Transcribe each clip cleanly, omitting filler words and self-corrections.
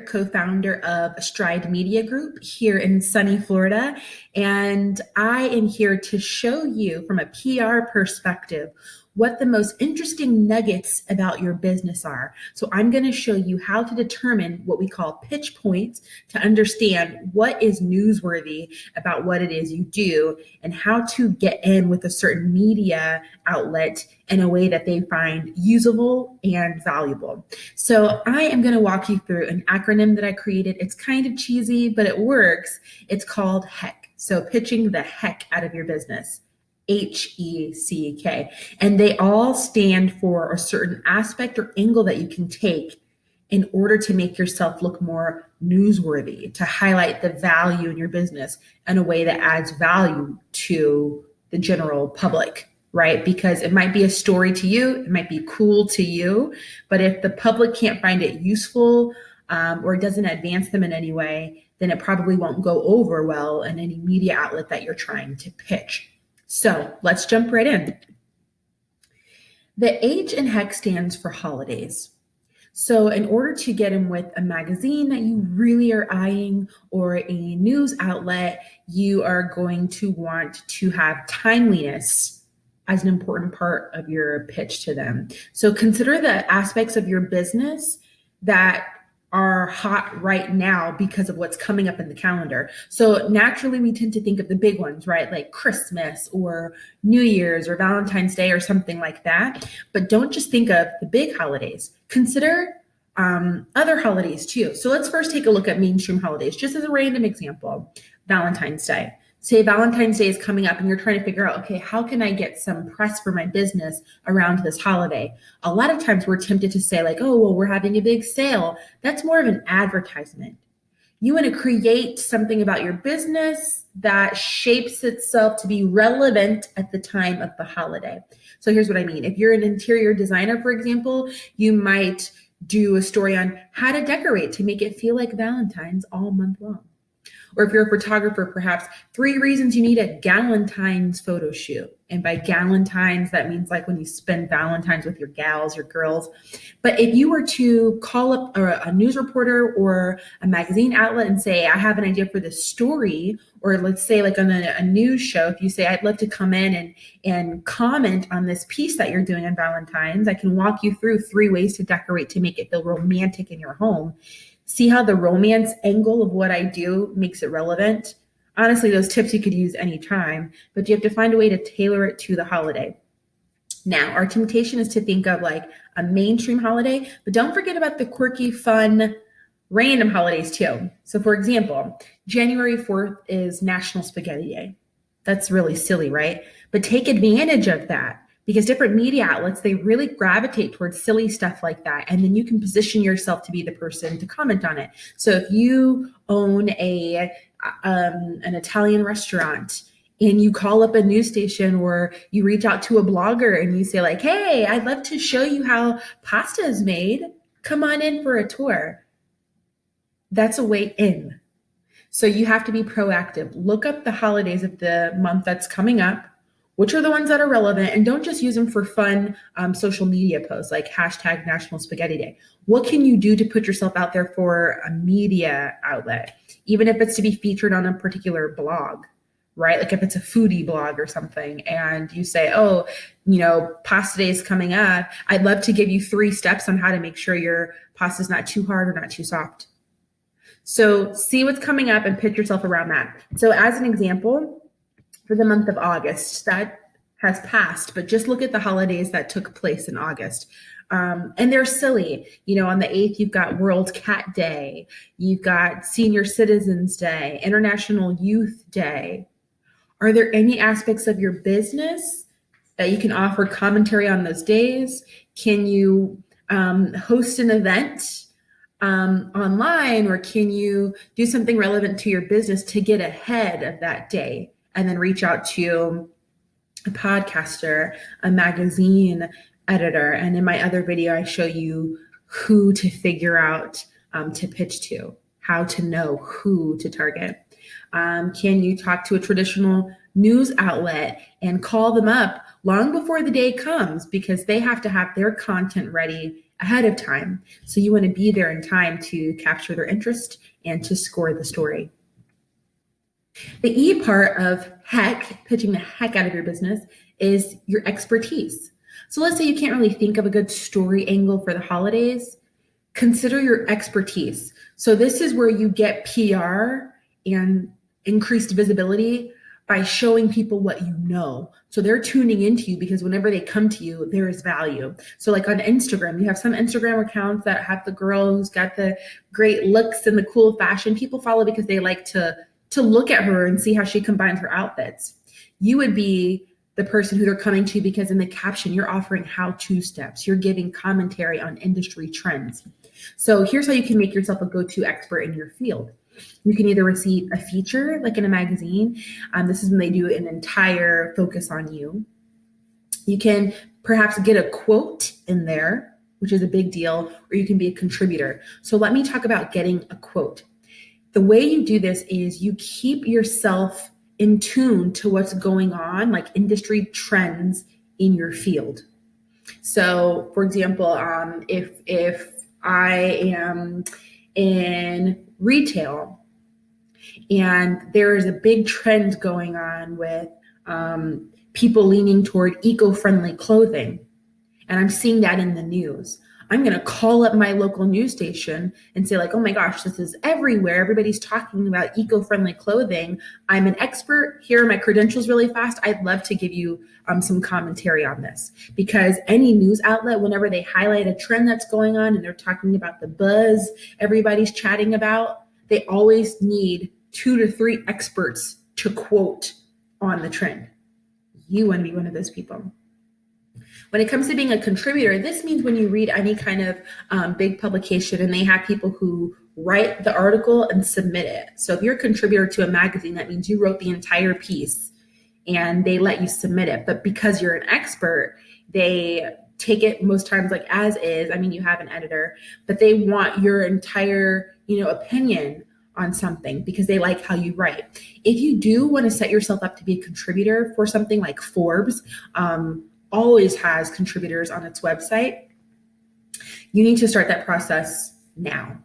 co-founder of Stride Media Group here in sunny Florida, and I am here to show you from a PR perspective what the most interesting nuggets about your business are. So I'm going to show you how to determine what we call pitch points to understand what is newsworthy about what it is you do and how to get in with a certain media outlet in a way that they find usable and valuable. So I am going to walk you through an acronym that I created. It's kind of cheesy, but it works. It's called HECK. So pitching the heck out of your business. HECK. And they all stand for a certain aspect or angle that you can take in order to make yourself look more newsworthy, to highlight the value in your business in a way that adds value to the general public, right? Because it might be a story to you, it might be cool to you, but if the public can't find it useful or it doesn't advance them in any way, then it probably won't go over well in any media outlet that you're trying to pitch. So let's jump right in. The H in HEC stands for holidays. So in order to get in with a magazine that you really are eyeing or a news outlet, you are going to want to have timeliness as an important part of your pitch to them. So consider the aspects of your business that are hot right now because of what's coming up in the calendar. So naturally we tend to think of the big ones, right? Like Christmas or New Year's or Valentine's Day or something like that. But don't just think of the big holidays. Consider other holidays too. So let's first take a look at mainstream holidays, just as a random example. Valentine's Day. Say Valentine's Day is coming up and you're trying to figure out, okay, how can I get some press for my business around this holiday? A lot of times we're tempted to say like, oh, well, we're having a big sale. That's more of an advertisement. You want to create something about your business that shapes itself to be relevant at the time of the holiday. So here's what I mean. If you're an interior designer, for example, you might do a story on how to decorate to make it feel like Valentine's all month long. Or if you're a photographer, perhaps 3 reasons you need a Galentine's photo shoot. And by Galentine's, that means like when you spend Valentine's with your gals, your girls. But if you were to call up a news reporter or a magazine outlet and say, I have an idea for this story, or let's say like on a news show, if you say, I'd love to come in and comment on this piece that you're doing on Valentine's, I can walk you through 3 ways to decorate to make it feel romantic in your home. See how the romance angle of what I do makes it relevant? Honestly, those tips you could use anytime, but you have to find a way to tailor it to the holiday. Now, our temptation is to think of like a mainstream holiday, but don't forget about the quirky, fun, random holidays too. So for example, January 4th is National Spaghetti Day. That's really silly, right? But take advantage of that. Because different media outlets, they really gravitate towards silly stuff like that. And then you can position yourself to be the person to comment on it. So if you own an Italian restaurant and you call up a news station or you reach out to a blogger and you say like, hey, I'd love to show you how pasta is made. Come on in for a tour. That's a way in. So you have to be proactive. Look up the holidays of the month that's coming up. Which are the ones that are relevant, and don't just use them for fun social media posts like hashtag National Spaghetti Day. What can you do to put yourself out there for a media outlet, even if it's to be featured on a particular blog, right? Like if it's a foodie blog or something and you say, oh, pasta day is coming up. I'd love to give you 3 steps on how to make sure your pasta is not too hard or not too soft. So see what's coming up and pitch yourself around that. So as an example, for the month of August, that has passed, but just look at the holidays that took place in August. And they're silly. On the 8th, you've got World Cat Day. You've got Senior Citizens Day, International Youth Day. Are there any aspects of your business that you can offer commentary on those days? Can you host an event online, or can you do something relevant to your business to get ahead of that day? And then reach out to a podcaster, a magazine editor. And in my other video, I show you who to figure out to pitch to, how to know who to target. Can you talk to a traditional news outlet and call them up long before the day comes, because they have to have their content ready ahead of time. So you want to be there in time to capture their interest and to score the story. The E part of heck, pitching the heck out of your business, is your expertise. So let's say you can't really think of a good story angle for the holidays. Consider your expertise. So this is where you get PR and increased visibility by showing people what you know. So they're tuning into you because whenever they come to you, there is value. So like on Instagram, you have some Instagram accounts that have the girl who's got the great looks and the cool fashion. People follow because they like to look at her and see how she combines her outfits. You would be the person who they're coming to because in the caption, you're offering how-to steps. You're giving commentary on industry trends. So here's how you can make yourself a go-to expert in your field. You can either receive a feature like in a magazine. This is when they do an entire focus on you. You can perhaps get a quote in there, which is a big deal, or you can be a contributor. So let me talk about getting a quote. The way you do this is you keep yourself in tune to what's going on, like industry trends in your field. So for example, if I am in retail and there is a big trend going on with people leaning toward eco-friendly clothing, and I'm seeing that in the news, I'm going to call up my local news station and say like, oh my gosh, this is everywhere. Everybody's talking about eco-friendly clothing. I'm an expert. Here are my credentials really fast. I'd love to give you some commentary on this, because any news outlet, whenever they highlight a trend that's going on and they're talking about the buzz everybody's chatting about, they always need 2 to 3 experts to quote on the trend. You want to be one of those people. When it comes to being a contributor, this means when you read any kind of big publication and they have people who write the article and submit it. So if you're a contributor to a magazine, that means you wrote the entire piece and they let you submit it. But because you're an expert, they take it most times like as is. I mean, you have an editor, but they want your entire, opinion on something because they like how you write. If you do want to set yourself up to be a contributor for something like Forbes, always has contributors on its website, you need to start that process now.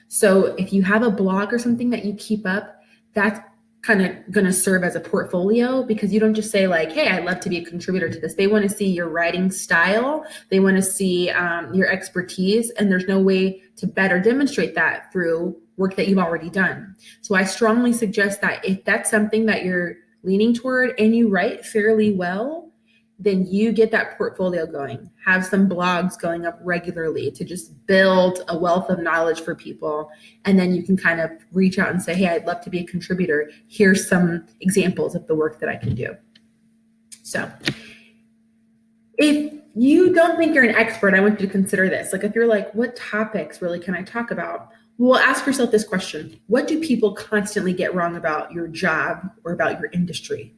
So if you have a blog or something that you keep up, that's kind of going to serve as a portfolio, because you don't just say like, hey, I'd love to be a contributor to this. They want to see your writing style. They want to see your expertise. And there's no way to better demonstrate that through work that you've already done. So I strongly suggest that if that's something that you're leaning toward and you write fairly well, then you get that portfolio going. Have some blogs going up regularly to just build a wealth of knowledge for people. And then you can kind of reach out and say, hey, I'd love to be a contributor. Here's some examples of the work that I can do. So if you don't think you're an expert, I want you to consider this. Like if you're like, what topics really can I talk about? Well, ask yourself this question. What do people constantly get wrong about your job or about your industry?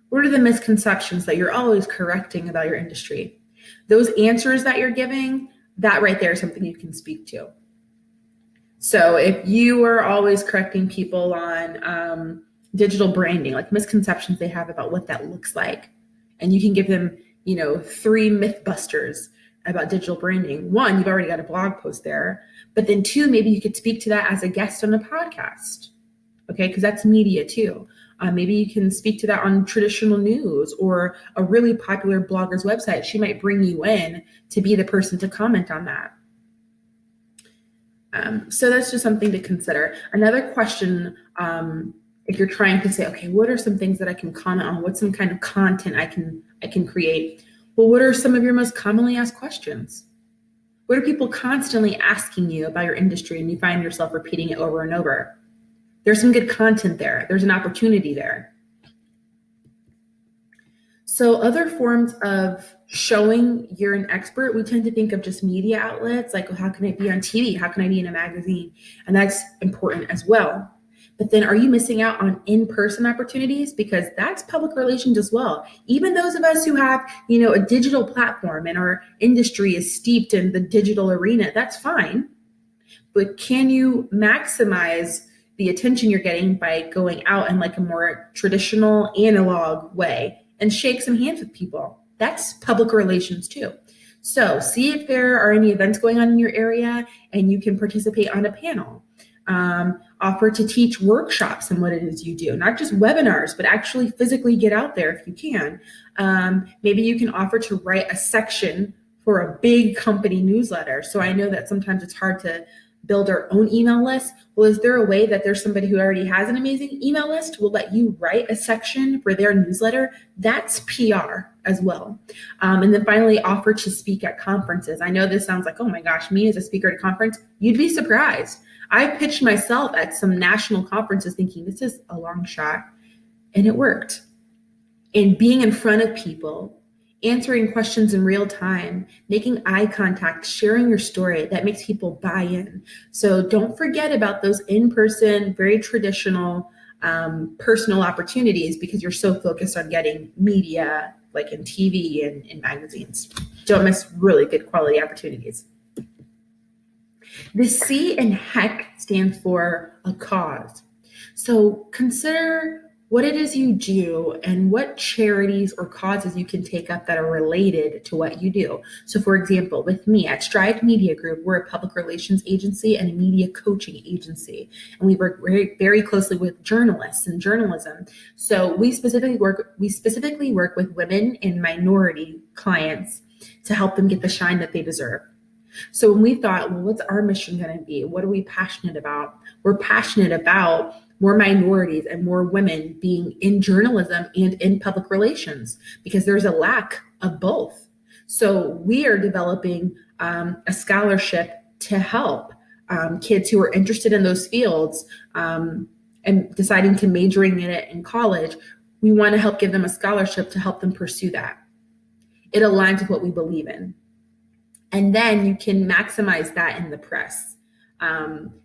What are the misconceptions that you're always correcting about your industry? Those answers that you're giving, that right there is something you can speak to. So if you are always correcting people on digital branding, like misconceptions they have about what that looks like, and you can give them, 3 myth busters about digital branding. 1, you've already got a blog post there, but then 2, maybe you could speak to that as a guest on a podcast, okay? Because that's media too. Maybe you can speak to that on traditional news or a really popular blogger's website. She might bring you in to be the person to comment on that. So that's just something to consider. Another question, if you're trying to say, okay, what are some things that I can comment on? What's some kind of content I can create? Well, what are some of your most commonly asked questions? What are people constantly asking you about your industry and you find yourself repeating it over and over? There's some good content there. There's an opportunity there. So other forms of showing you're an expert, we tend to think of just media outlets, like, well, how can I be on TV? How can I be in a magazine? And that's important as well. But then are you missing out on in-person opportunities? Because that's public relations as well. Even those of us who have, a digital platform and our industry is steeped in the digital arena, that's fine. But can you maximize the attention you're getting by going out in like a more traditional analog way and shake some hands with people? That's public relations too. So see if there are any events going on in your area and you can participate on a panel. Offer to teach workshops on what it is you do, not just webinars, but actually physically get out there if you can. Maybe you can offer to write a section for a big company newsletter. So I know that sometimes it's hard to build our own email list. Well, is there a way that there's somebody who already has an amazing email list will let you write a section for their newsletter? That's PR as well. And then finally, offer to speak at conferences. I know this sounds like, oh my gosh, me as a speaker at a conference, you'd be surprised. I pitched myself at some national conferences thinking this is a long shot, and it worked. And being in front of people, answering questions in real time, making eye contact, sharing your story, that makes people buy in. So don't forget about those in-person, very traditional, personal opportunities because you're so focused on getting media, like in TV and in magazines. Don't miss really good quality opportunities. The C in HEC stands for a cause. So consider what it is you do and what charities or causes you can take up that are related to what you do. So for example, with me at Strive Media Group, we're a public relations agency and a media coaching agency. And we work very, very closely with journalists and journalism. So we specifically work with women and minority clients to help them get the shine that they deserve. So when we thought, well, what's our mission going to be? What are we passionate about? We're passionate about more minorities and more women being in journalism and in public relations because there's a lack of both. So we are developing a scholarship to help kids who are interested in those fields and deciding to majoring in it in college. We want to help give them a scholarship to help them pursue that. It aligns with what we believe in. And then you can maximize that in the press.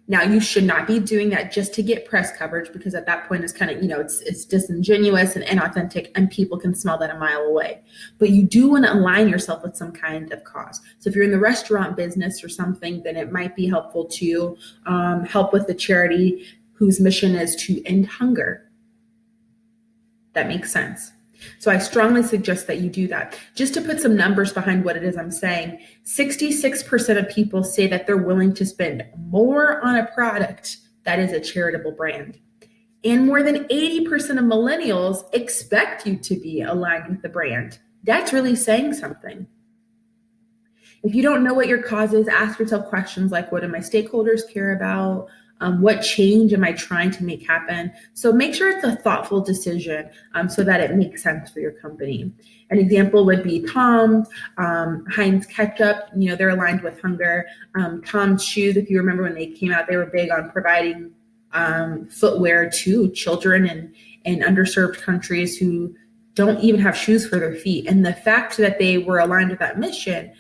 Now, you should not be doing that just to get press coverage because at that point it's kind of, it's disingenuous and inauthentic and people can smell that a mile away. But you do want to align yourself with some kind of cause. So if you're in the restaurant business or something, then it might be helpful to help with the charity whose mission is to end hunger. That makes sense. So I strongly suggest that you do that. Just to put some numbers behind what it is I'm saying, 66% of people say that they're willing to spend more on a product that is a charitable brand. And more than 80% of millennials expect you to be aligned with the brand. That's really saying something. If you don't know what your cause is, ask yourself questions like, what do my stakeholders care about? What change am I trying to make happen? So make sure it's a thoughtful decision so that it makes sense for your company. An example would be Tom's, Heinz Ketchup, they're aligned with hunger. Tom's Shoes, if you remember when they came out, they were big on providing footwear to children in underserved countries who don't even have shoes for their feet. And the fact that they were aligned with that mission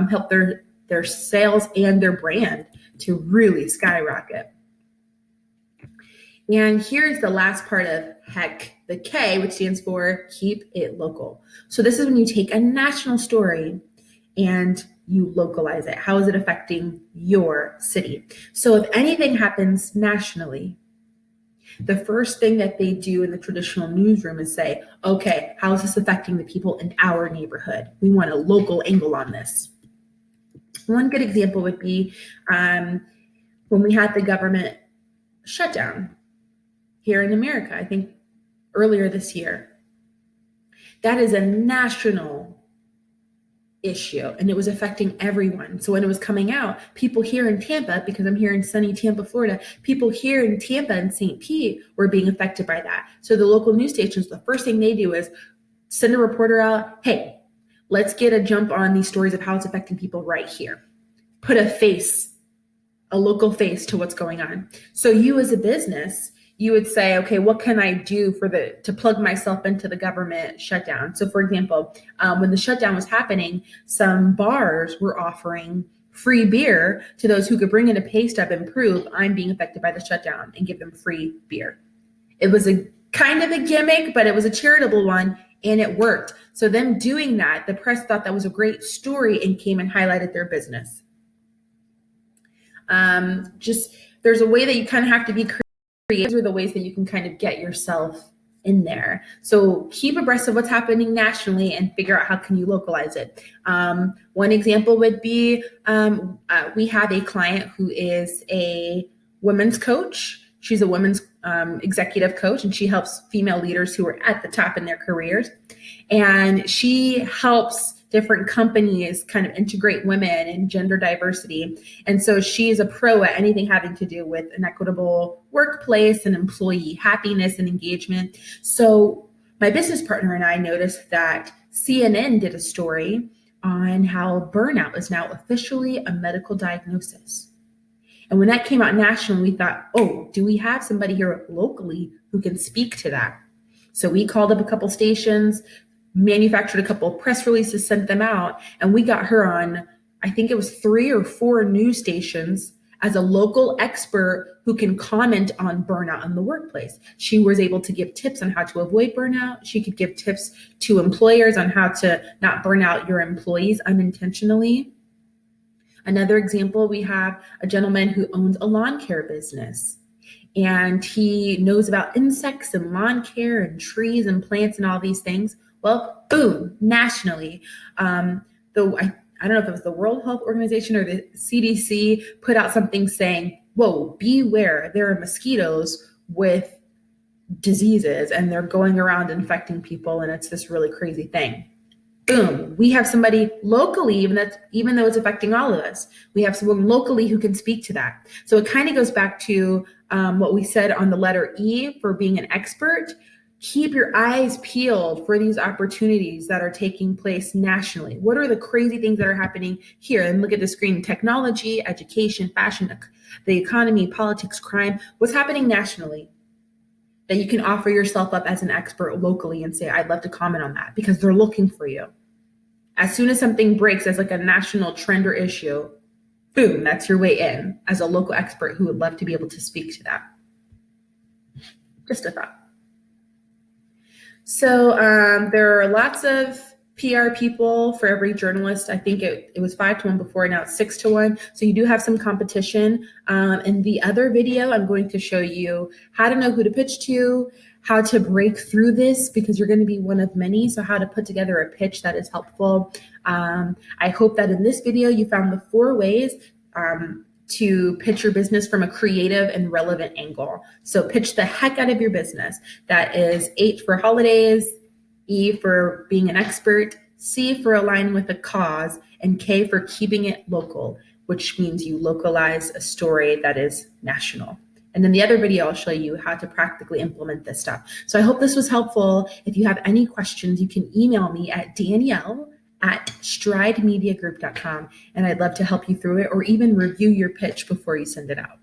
helped their sales and their brand to really skyrocket. And here's the last part of HEC, the K, which stands for keep it local. So this is when you take a national story and you localize it. How is it affecting your city? So if anything happens nationally, the first thing that they do in the traditional newsroom is say, okay, how is this affecting the people in our neighborhood? We want a local angle on this. One good example would be when we had the government shutdown here in America, I think earlier this year. That is a national issue and it was affecting everyone. So when it was coming out, people here in Tampa, because I'm here in sunny Tampa, Florida, people here in Tampa and St. Pete were being affected by that. So the local news stations, the first thing they do is send a reporter out, hey, let's get a jump on these stories of how it's affecting people right here. Put a local face to what's going on. So you as a business, you would say, okay, what can I do to plug myself into the government shutdown? So for example, when the shutdown was happening, some bars were offering free beer to those who could bring in a pay stub and prove I'm being affected by the shutdown and give them free beer. It was a kind of a gimmick, but it was a charitable one and it worked. So them doing that, the press thought that was a great story and came and highlighted their business. There's a way that you kind of have to be creative. These are the ways that you can kind of get yourself in there. So keep abreast of what's happening nationally and figure out how can you localize it. One example would be we have a client who is a women's coach. She's a women's executive coach, and she helps female leaders who are at the top in their careers. And she helps different companies kind of integrate women and gender diversity. And so she is a pro at anything having to do with an equitable workplace and employee happiness and engagement. So my business partner and I noticed that CNN did a story on how burnout is now officially a medical diagnosis. And when that came out nationally, we thought, oh, do we have somebody here locally who can speak to that? So we called up a couple stations, manufactured a couple of press releases, sent them out, and we got her on, I think it was 3 or 4 news stations as a local expert who can comment on burnout in the workplace. She was able to give tips on how to avoid burnout. She could give tips to employers on how to not burn out your employees unintentionally. Another example, we have a gentleman who owns a lawn care business, and he knows about insects and lawn care and trees and plants and all these things. Well, boom, nationally. I don't know if it was the World Health Organization or the CDC put out something saying, whoa, beware, there are mosquitoes with diseases and they're going around infecting people, and it's this really crazy thing. Boom, we have somebody locally, even though it's affecting all of us, we have someone locally who can speak to that. So it kind of goes back to what we said on the letter E for being an expert. Keep your eyes peeled for these opportunities that are taking place nationally. What are the crazy things that are happening here? And look at the screen: technology, education, fashion, the economy, politics, crime. What's happening nationally that you can offer yourself up as an expert locally and say, I'd love to comment on that, because they're looking for you. As soon as something breaks as like a national trend or issue, boom, that's your way in as a local expert who would love to be able to speak to that. Just a thought. So there are lots of PR people for every journalist. I think it was 5-1 before, now it's 6-1. So you do have some competition. In the other video, I'm going to show you how to know who to pitch to, how to break through this, because you're going to be one of many. So how to put together a pitch that is helpful. I hope that in this video, you found the 4 ways to pitch your business from a creative and relevant angle. So pitch the heck out of your business. That is H for holidays, E for being an expert, C for aligning with a cause, and K for keeping it local, which means you localize a story that is national. And then the other video, I'll show you how to practically implement this stuff. So I hope this was helpful. If you have any questions, you can email me at Danielle@stridemediagroup.com, and I'd love to help you through it or even review your pitch before you send it out.